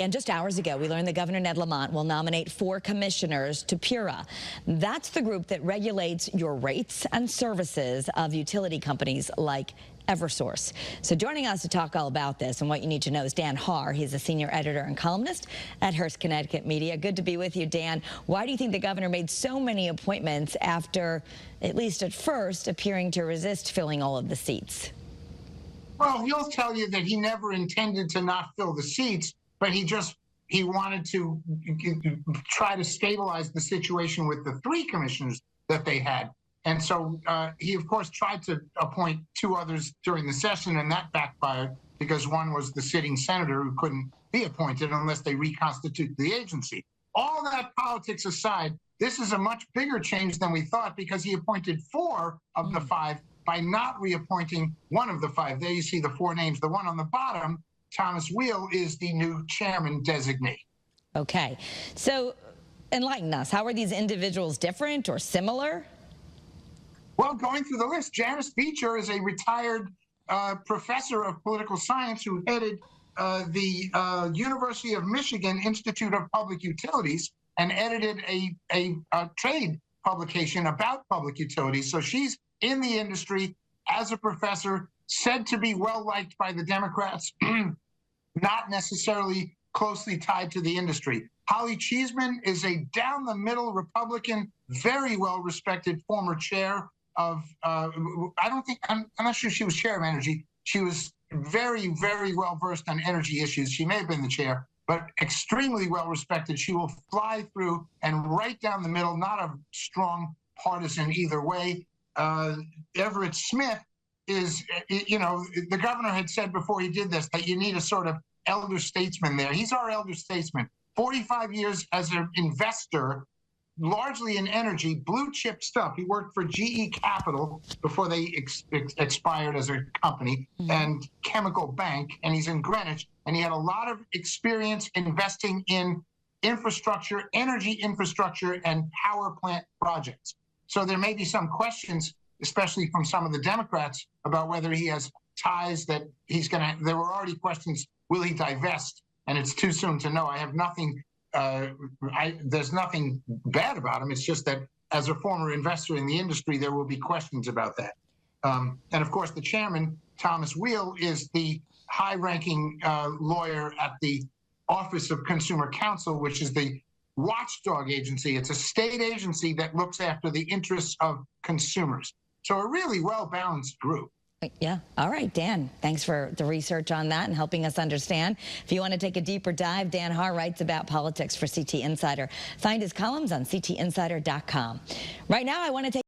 And just hours ago, we learned that Governor Ned Lamont will nominate 4 commissioners to PURA. That's the group that regulates your rates and services of utility companies like Eversource. So joining us to talk all about this and what you need to know is Dan Haar. He's a senior editor and columnist at Hearst Connecticut Media. Good to be with you, Dan. Why do you think the governor made so many appointments after, at least at first, appearing to resist filling all of the seats? Well, he'll tell you that he never intended to not fill the seats, but he wanted to try to stabilize the situation with the 3 commissioners that they had. And so he, of course, tried to appoint 2 others during the session, and that backfired because one was the sitting senator who couldn't be appointed unless they reconstitute the agency. All that politics aside, this is a much bigger change than we thought because he appointed 4 of the 5 by not reappointing one of the 5. There you see the 4 names. The one on the bottom, Thomas Wheel, is the new chairman designee. Okay. So enlighten us. How are these individuals different or similar? Well, going through the list, Janice Beecher is a retired professor of political science who headed the University of Michigan Institute of Public Utilities and edited a trade publication about public utilities. So she's in the industry as a professor, said to be well-liked by the Democrats, not necessarily closely tied to the industry. Holly Cheeseman is a down-the-middle Republican, very well-respected former chair of, I'm not sure she was chair of energy. She was very, very well-versed on energy issues. She may have been the chair, but extremely well-respected. She will fly through and right down the middle, not a strong partisan either way. Everett Smith is, the governor had said before he did this that you need a sort of elder statesman there. He's our elder statesman. 45 years as an investor, largely in energy, blue chip stuff. He worked for GE Capital before they expired as a company, and Chemical Bank, and he's in Greenwich, and he had a lot of experience investing in infrastructure, energy infrastructure, and power plant projects. So there may be some questions, especially from some of the Democrats, about whether he has ties that he's going to, there were already questions, will he divest? And it's too soon to know. I have nothing, there's nothing bad about him. It's just that as a former investor in the industry, there will be questions about that. And of course, the chairman, Thomas Wheel, is the high-ranking lawyer at the Office of Consumer Counsel, which is the watchdog agency. It's a state agency that looks after the interests of consumers. So a really well-balanced group. Yeah. All right, Dan, thanks for the research on that and helping us understand. If you want to take a deeper dive, Dan Haar writes about politics for CT Insider. Find his columns on ctinsider.com. Right now, I want to take